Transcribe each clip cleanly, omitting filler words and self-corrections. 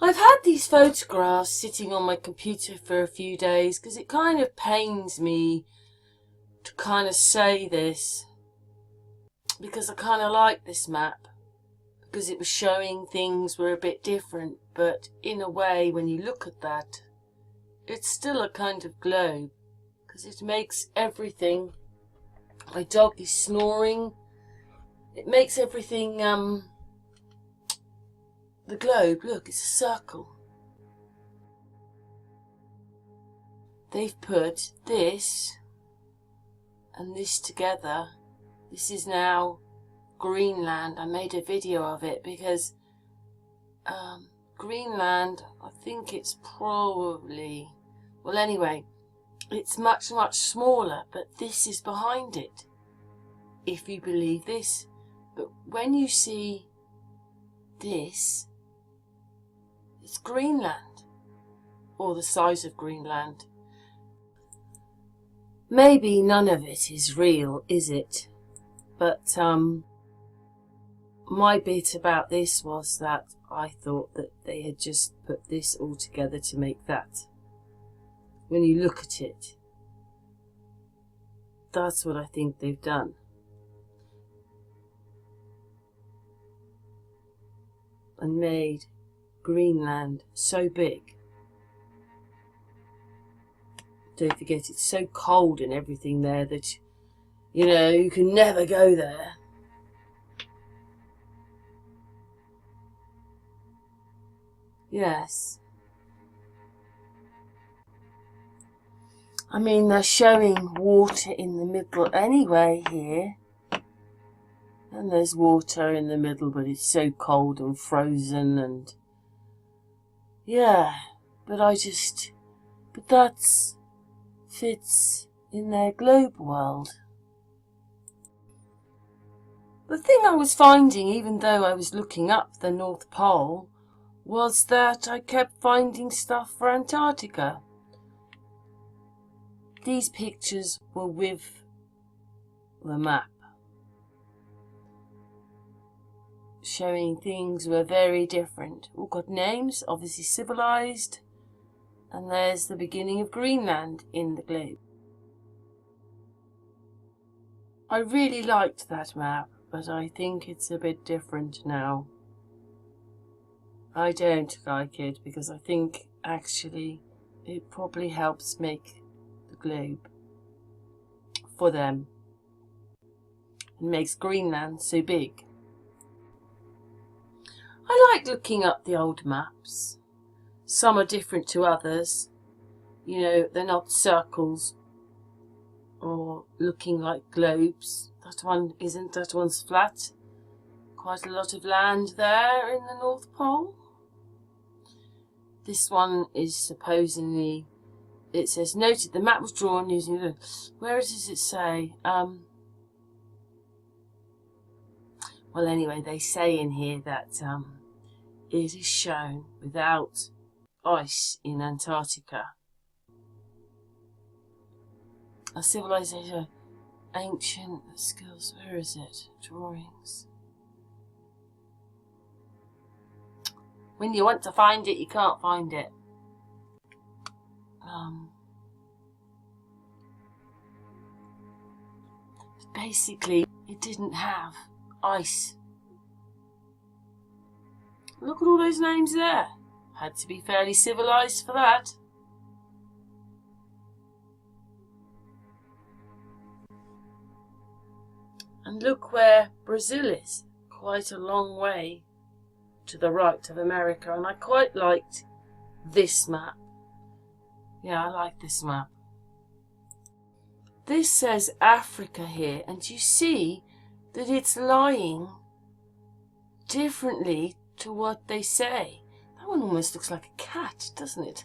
I've had these photographs sitting on my computer for a few days because it kind of pains me to kind of say this, because I kind of like this map because it was showing things were a bit different, but in a way when you look at that it's still a kind of globe because it makes everything, my dog is snoring, it makes everything the globe, look, it's a circle. They've put this and this together. This is now Greenland. I made a video of it because Greenland, I think it's probably, well anyway, it's much, much smaller, but this is behind it, if you believe this. But when you see this, it's Greenland, or the size of Greenland. Maybe none of it is real, is it? But my bit about this was that I thought that they had just put this all together to make that. When you look at it, that's what I think they've done. And made Greenland so big. Don't forget, it's so cold and everything there that, you know, you can never go there. Yes. I mean, they're showing water in the middle anyway here. And there's water in the middle, but it's so cold and frozen and... yeah, but that's fits in their globe world. The thing I was finding, even though I was looking up the North Pole, was that I kept finding stuff for Antarctica. These pictures were with the map, showing things were very different. All got names, obviously civilized, and there's the beginning of Greenland in the globe. I really liked that map, but I think it's a bit different now. I don't like it because I think actually it probably helps make the globe for them. It makes Greenland so big. I like looking up the old maps. Some are different to others. You know, they're not circles or looking like globes. That one isn't, that one's flat. Quite a lot of land there in the North Pole. This one is supposedly, it says, noted the map was drawn using, where does it say? Well anyway, they say in here that it is shown without ice in Antarctica. A civilization, ancient skills, where is it? Drawings. When you want to find it, you can't find it. Basically, it didn't have ice. Look at all those names there. Had to be fairly civilized for that. And look where Brazil is. Quite a long way to the right of America. And I quite liked this map. Yeah, I like this map. This says Africa here. And you see that it's lying differently to what they say. That one almost looks like a cat, doesn't it?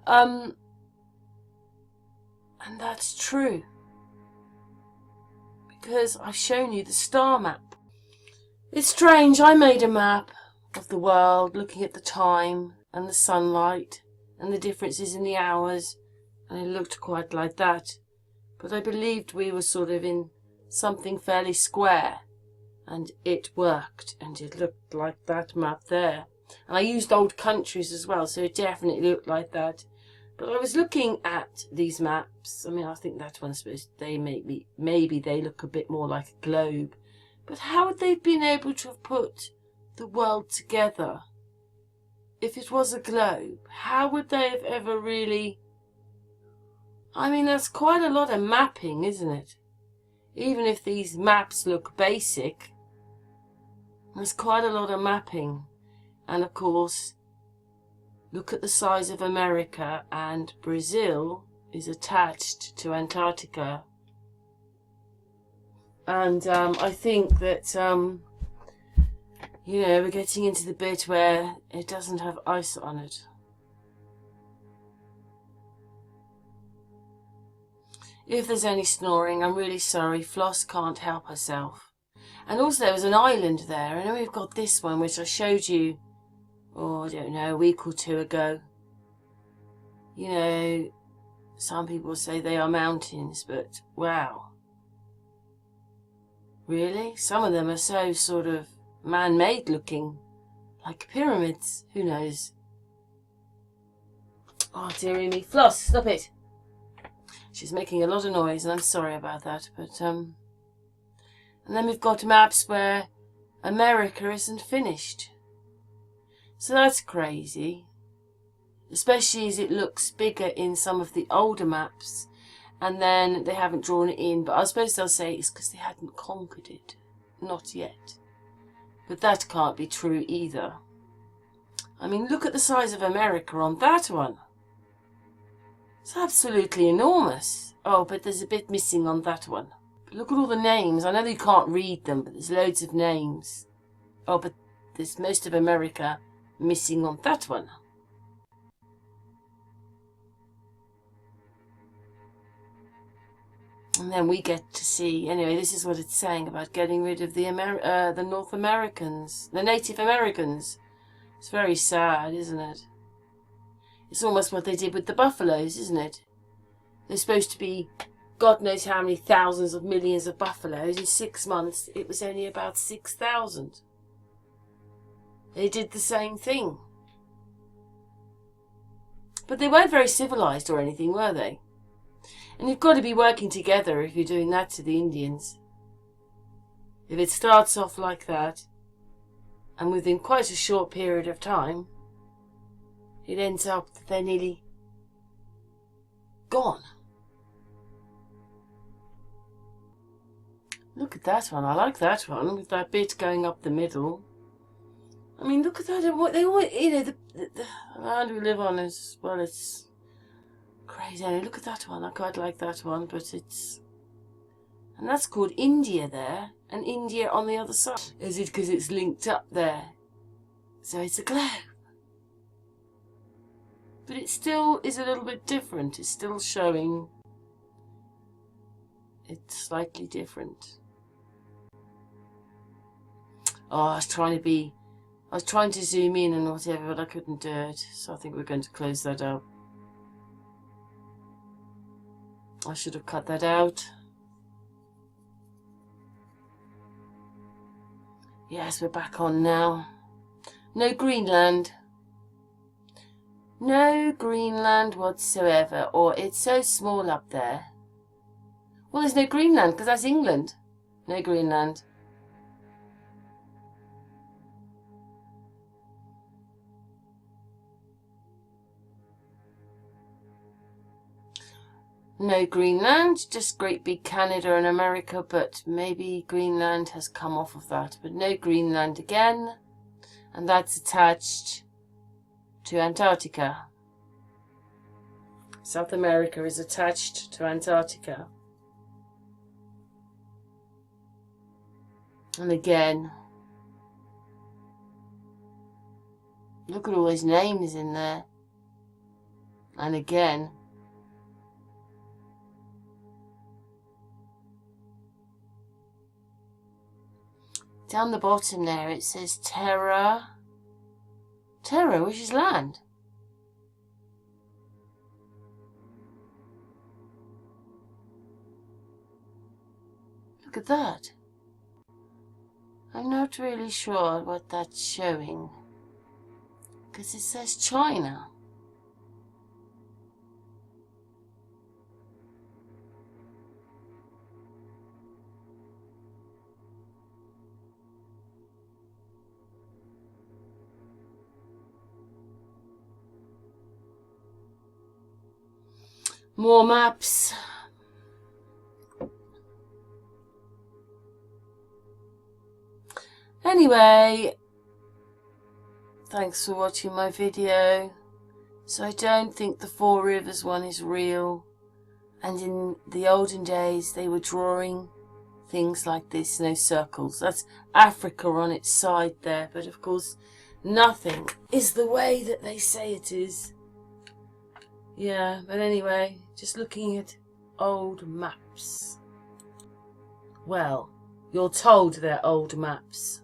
And that's true, because I've shown you the star map. It's strange, I made a map of the world looking at the time and the sunlight and the differences in the hours, and it looked quite like that, but I believed we were sort of in something fairly square. And it worked, and it looked like that map there. And I used old countries as well, so it definitely looked like that. But I was looking at these maps. I mean, I think that one's supposed to, maybe they look a bit more like a globe. But how would they have been able to have put the world together if it was a globe? How would they have ever really... I mean, that's quite a lot of mapping, isn't it? Even if these maps look basic, there's quite a lot of mapping. And of course, look at the size of America, and Brazil is attached to Antarctica. And I think that, you know, we're getting into the bit where it doesn't have ice on it. If there's any snoring, I'm really sorry. Floss can't help herself. And also there was an island there, and then we've got this one which I showed you, oh, I don't know, a week or two ago. You know, some people say they are mountains, but wow. Really? Some of them are so sort of man-made looking, like pyramids. Who knows? Oh, dearie me. Floss, stop it. She's making a lot of noise, and I'm sorry about that, but, and then we've got maps where America isn't finished. So that's crazy. Especially as it looks bigger in some of the older maps, and then they haven't drawn it in. But I suppose they'll say it's because they hadn't conquered it. Not yet. But that can't be true either. I mean, look at the size of America on that one. It's absolutely enormous. Oh, but there's a bit missing on that one. But look at all the names. I know you can't read them, but there's loads of names. Oh, but there's most of America missing on that one. And then we get to see, anyway, this is what it's saying about getting rid of the North Americans, the Native Americans. It's very sad, isn't it? It's almost what they did with the buffaloes, isn't it? They're supposed to be God knows how many thousands of millions of buffaloes. In 6 months, it was only about 6,000. They did the same thing. But they weren't very civilized or anything, were they? And you've got to be working together if you're doing that to the Indians. If it starts off like that, and within quite a short period of time, it ends up that they're nearly gone. Look at that one. I like that one, with that bit going up the middle. I mean, look at that. What they all, you know, the land we live on is, well, it's crazy. Look at that one. I quite like that one, but it's... And that's called India there, and India on the other side. Is it because it's linked up there? So it's a globe. But it still is a little bit different. It's still showing it's slightly different. Oh, I was trying to zoom in and whatever, but I couldn't do it. So I think we're going to close that up. I should have cut that out. Yes, we're back on now. No Greenland. No Greenland whatsoever, or it's so small up there. Well, there's no Greenland, because that's England. No Greenland. No Greenland, just Great Big Canada and America, but maybe Greenland has come off of that. But no Greenland again, and that's attached to Antarctica. South America is attached to Antarctica. And again, look at all those names in there. And again, down the bottom there it says Terra. Terra, which is land. Look at that. I'm not really sure what that's showing. because it says China. More maps. Anyway, thanks for watching my video. So I don't think the Four Rivers one is real. And in the olden days they were drawing things like this, no circles. That's Africa on its side there, but of course nothing is the way that they say it is. Yeah, but anyway, just looking at old maps. Well, you're told they're old maps.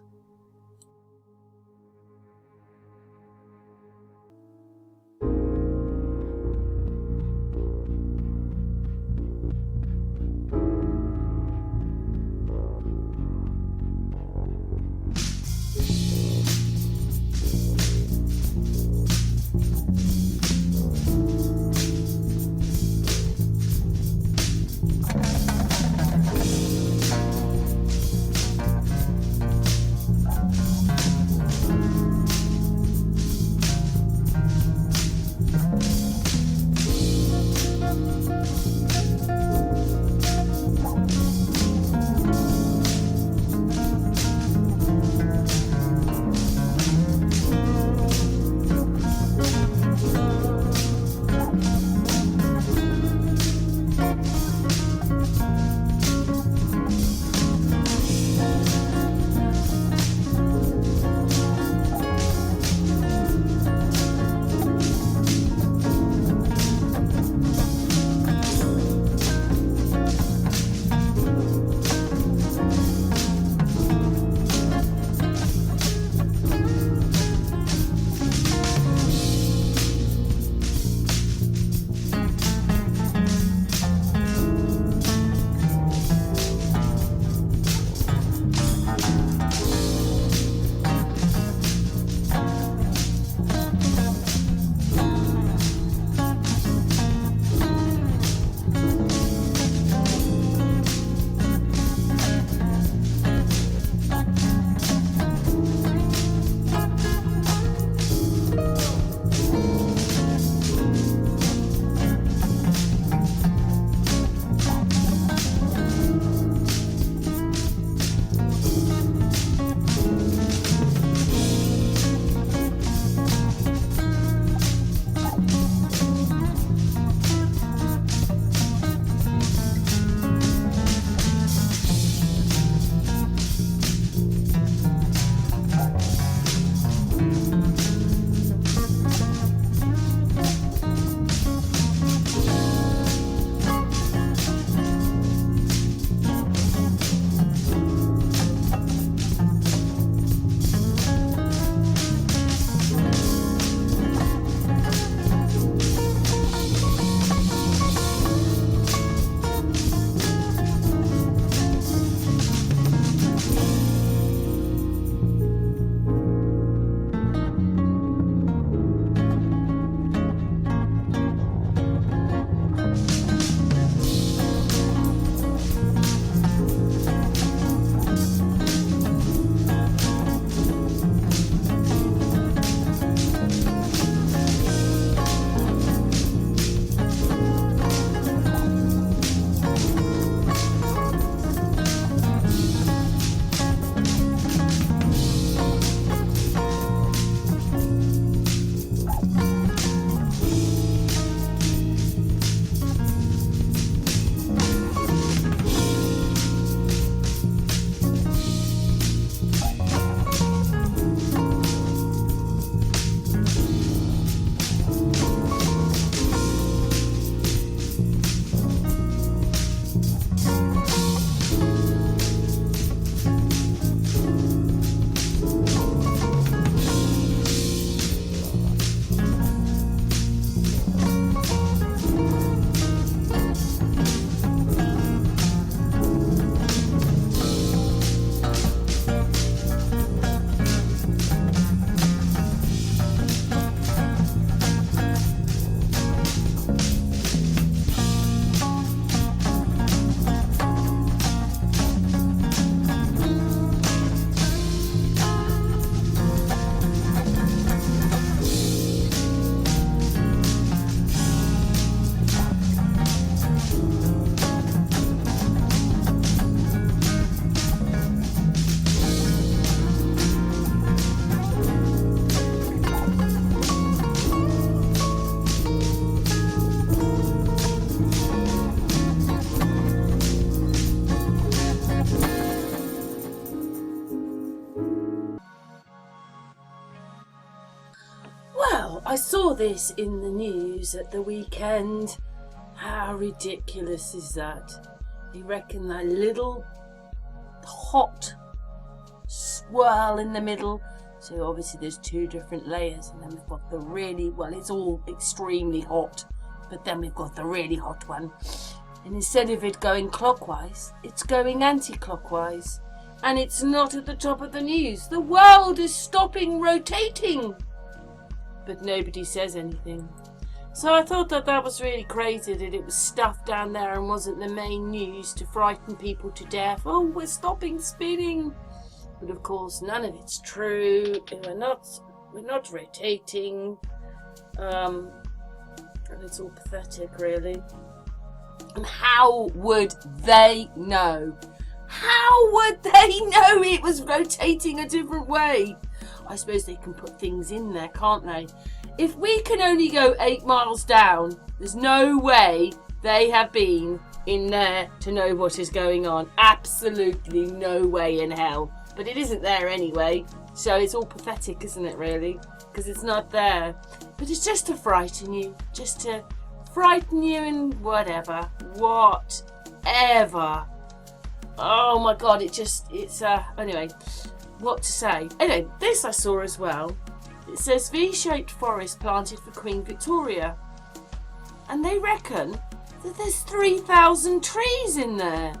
this in the news at the weekend. How ridiculous is that? You reckon that little hot swirl in the middle? So obviously there's two different layers, and then we've got the really, well, it's all extremely hot, but then we've got the really hot one. And instead of it going clockwise, it's going anti-clockwise. And it's not at the top of the news. The world is stopping rotating. But nobody says anything. So I thought that was really crazy that it was stuff down there and wasn't the main news to frighten people to death. Oh, we're stopping spinning. But of course, none of it's true. We're not rotating. And it's all pathetic, really. And how would they know? How would they know it was rotating a different way? I suppose they can put things in there, can't they? If we can only go 8 miles down, there's no way they have been in there to know what is going on. Absolutely no way in hell. But it isn't there anyway, so it's all pathetic, isn't it, really? Because it's not there. But it's just to frighten you. Just to frighten you and whatever. Whatever. Oh my God, anyway, what to say? Anyway, this I saw as well. It says V-shaped forest planted for Queen Victoria. And they reckon that there's 3,000 trees in there.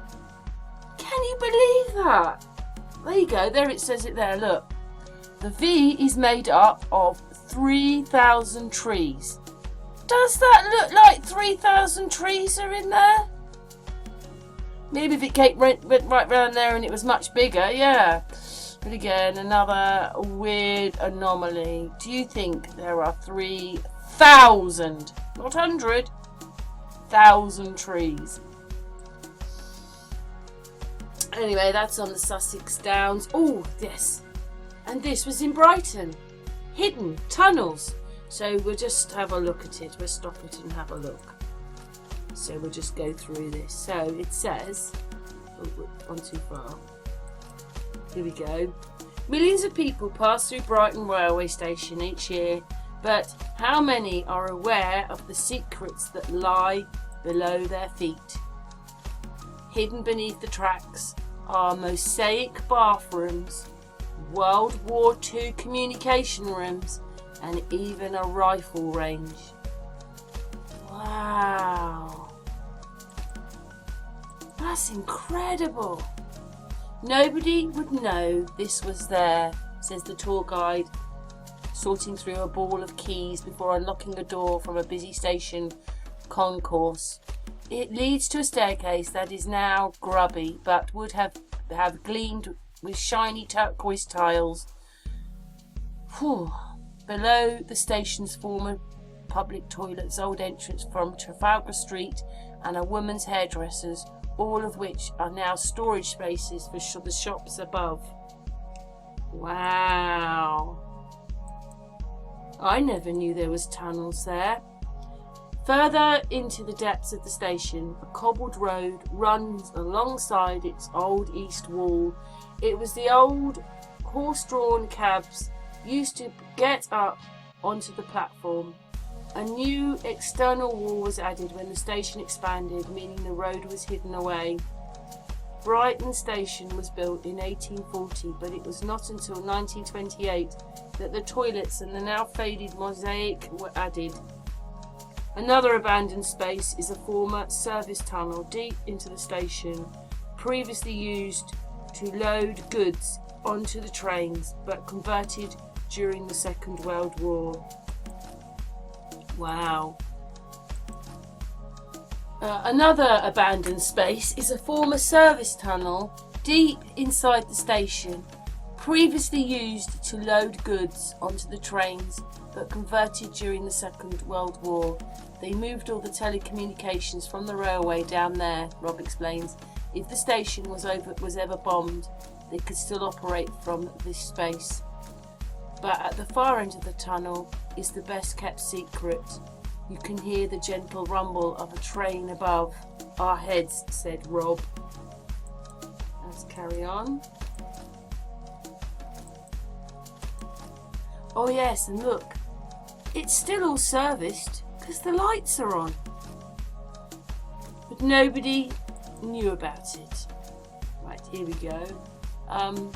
Can you believe that? There you go, there it says it there, look. The V is made up of 3,000 trees. Does that look like 3,000 trees are in there? Maybe if it went right round there and it was much bigger, yeah. But again, another weird anomaly. Do you think there are 3,000, not 100,000 trees? Anyway, that's on the Sussex Downs. Oh, yes. And this was in Brighton. Hidden tunnels. So we'll just have a look at it. We'll stop it and have a look. So we'll just go through this. So it says, gone too far. Here we go. Millions of people pass through Brighton railway station each year, but how many are aware of the secrets that lie below their feet? Hidden beneath the tracks are mosaic bathrooms, World War II communication rooms, and even a rifle range. Wow. That's incredible. Nobody would know this was there, says the tour guide, sorting through a ball of keys before unlocking a door from a busy station concourse. It leads to a staircase that is now grubby, but would have gleamed with shiny turquoise tiles. Whew. Below the station's former public toilets, old entrance from Trafalgar Street, and a woman's hairdresser's, all of which are now storage spaces for the shops above. Wow. I never knew there was tunnels there. Further into the depths of the station, a cobbled road runs alongside its old east wall. It was the old horse-drawn cabs used to get up onto the platform. A new external wall was added when the station expanded, meaning the road was hidden away. Brighton Station was built in 1840, but it was not until 1928 that the toilets and the now faded mosaic were added. Another abandoned space is a former service tunnel deep into the station, previously used to load goods onto the trains, but converted during the Second World War. Wow. Another abandoned space is a former service tunnel deep inside the station, previously used to load goods onto the trains, but converted during the Second World War. They moved all the telecommunications from the railway down there, Rob explains. If the station was ever bombed, they could still operate from this space. But at the far end of the tunnel is the best kept secret. You can hear the gentle rumble of a train above our heads, said Rob. Let's carry on. Oh yes, and look, it's still all serviced because the lights are on. But nobody knew about it. Right, here we go. And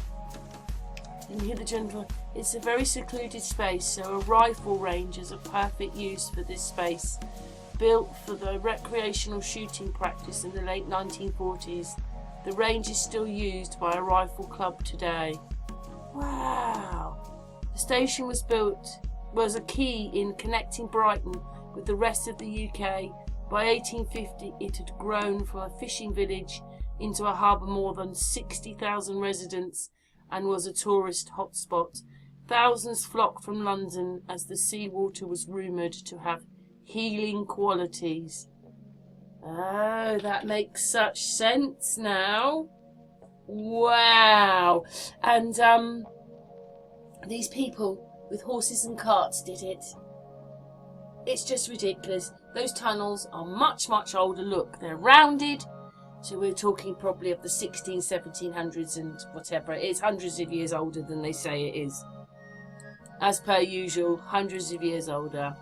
here the gentleman. It's a very secluded space, so a rifle range is a perfect use for this space. Built for the recreational shooting practice in the late 1940s, the range is still used by a rifle club today. Wow! The station was a key in connecting Brighton with the rest of the UK. By 1850, it had grown from a fishing village into a hub of more than 60,000 residents and was a tourist hotspot. Thousands flocked from London as the seawater was rumoured to have healing qualities. Oh, that makes such sense now. Wow. And these people with horses and carts did it. It's just ridiculous. Those tunnels are much, much older. Look, they're rounded. So we're talking probably of the 1700s and whatever. It's hundreds of years older than they say it is. As per usual, hundreds of years older.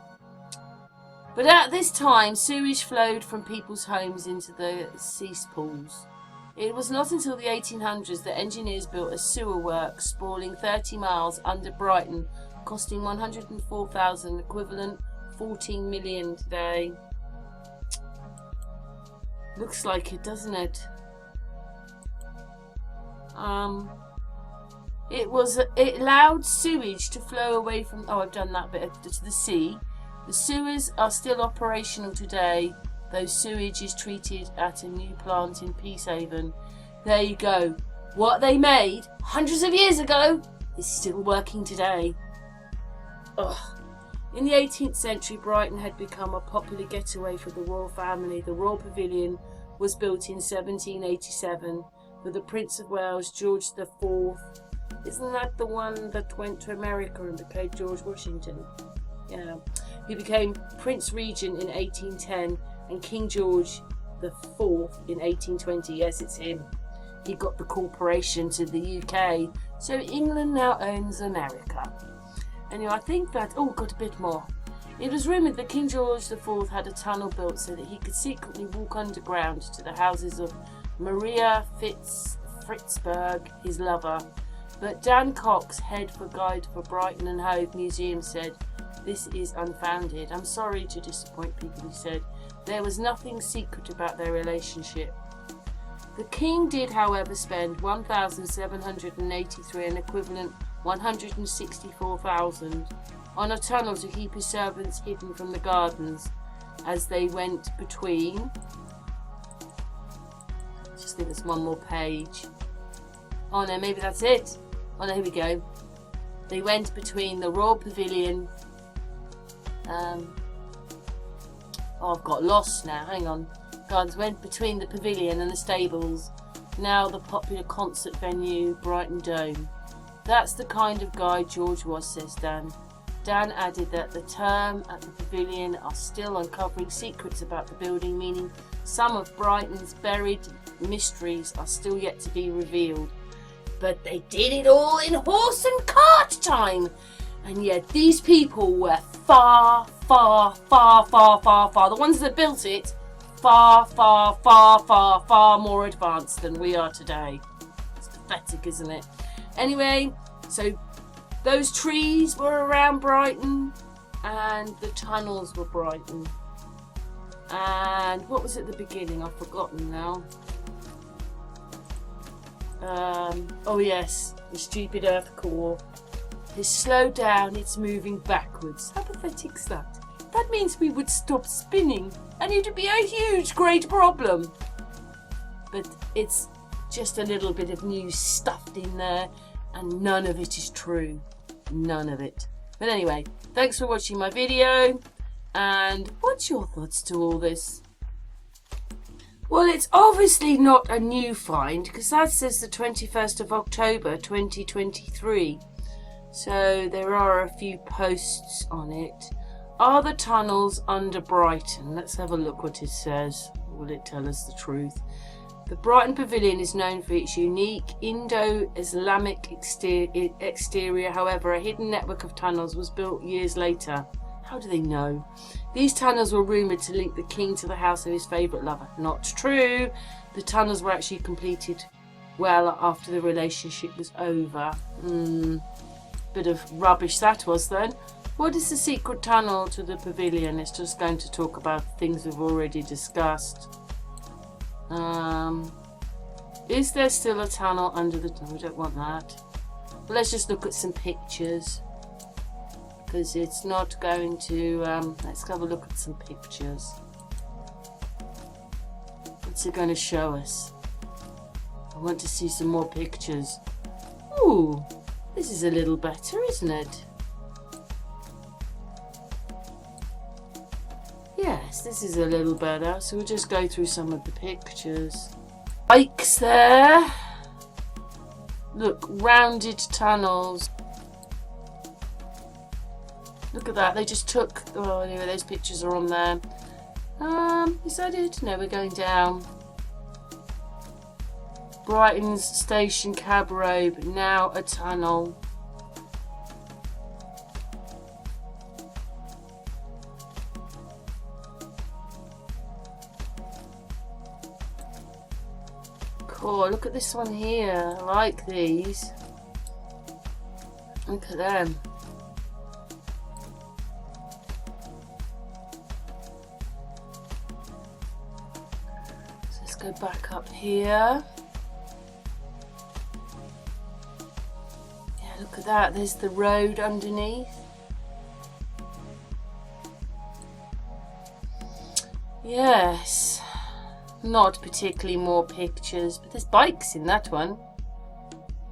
But at this time, sewage flowed from people's homes into the cesspools. It was not until the 1800s that engineers built a sewer work sprawling 30 miles under Brighton, costing 104,000, equivalent 14 million today. Looks like it, doesn't it? It allowed sewage to flow away from. Oh, I've done that bit to the sea. The sewers are still operational today, though sewage is treated at a new plant in Peacehaven. There you go. What they made hundreds of years ago is still working today. Ugh. In the 18th century, Brighton had become a popular getaway for the royal family. The Royal Pavilion was built in 1787 for the Prince of Wales, George IV. Isn't that the one that went to America and became George Washington? Yeah. He became Prince Regent in 1810 and King George IV in 1820. Yes, it's him. He got the corporation to the UK. So England now owns America. Anyway, I think that... Oh, got a bit more. It was rumoured that King George IV had a tunnel built so that he could secretly walk underground to the houses of Maria Fritzberg, his lover. But Dan Cox, head for Guide for Brighton and Hove Museum, said, "This is unfounded. I'm sorry to disappoint people," he said. "There was nothing secret about their relationship." The king did, however, spend 1,783, an equivalent 164,000, on a tunnel to keep his servants hidden from the gardens as they went between. Just think there's one more page. Oh no, maybe that's it. Oh no, here we go. They went between the Royal Pavilion. Oh, I've got lost now. Hang on. Gardens went between the pavilion and the stables. Now the popular concert venue, Brighton Dome. That's the kind of guy George was, says Dan. Dan added that the term at the pavilion are still uncovering secrets about the building, meaning some of Brighton's buried mysteries are still yet to be revealed. But they did it all in horse and cart time. And yet these people were far, far, far, far, far, far. The ones that built it, far, far, far, far, far more advanced than we are today. It's pathetic, isn't it? Anyway, so those trees were around Brighton and the tunnels were Brighton. And what was at the beginning? I've forgotten now. Oh yes, the stupid earth core. It's slowed down, it's moving backwards. How pathetic's that? That means we would stop spinning and it would be a huge, great problem. But it's just a little bit of news stuffed in there and none of it is true. None of it. But anyway, thanks for watching my video. And what's your thoughts to all this? Well, it's obviously not a new find because that says the 21st of October 2023. So there are a few posts on it. Are the tunnels under Brighton? Let's have a look what it says. Will it tell us the truth? The Brighton Pavilion is known for its unique Indo-Islamic exterior. However, a hidden network of tunnels was built years later. How do they know? These tunnels were rumoured to link the king to the house of his favourite lover. Not true. The tunnels were actually completed well after the relationship was over. Bit of rubbish that was then. What is the secret tunnel to the pavilion? It's just going to talk about things we've already discussed. Is there still a tunnel under the... No, we don't want that. Well, let's just look at some pictures. Because it's not going to... let's have a look at some pictures. What's it going to show us? I want to see some more pictures. Ooh, this is a little better, isn't it? Yes, this is a little better. So we'll just go through some of the pictures. Bikes there. Look, rounded tunnels. Look at that. They just took... Oh, anyway, those pictures are on there. Is that it? No, we're going down. Brighton's station cab road. Now a tunnel. Cool. Look at this one here. I like these. Look at them. So let's go back up here. Yeah, look at that. There's the road underneath. Yes. Not particularly more pictures, but there's bikes in that one.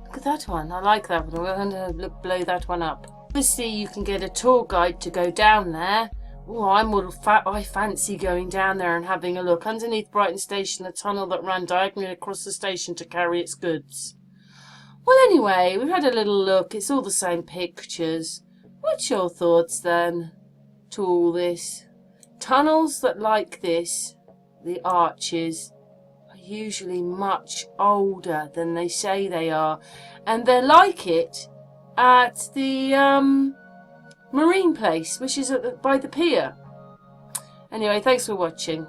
Look at that one. I like that one. I'm going to blow that one up. Obviously, you can get a tour guide to go down there. Oh, I fancy going down there and having a look. Underneath Brighton Station, a tunnel that ran diagonally across the station to carry its goods. Well, anyway, we've had a little look. It's all the same pictures. What's your thoughts then to all this? Tunnels that like this, the arches, are usually much older than they say they are, and they're like it at the marine place, which is by the pier. Anyway, thanks for watching.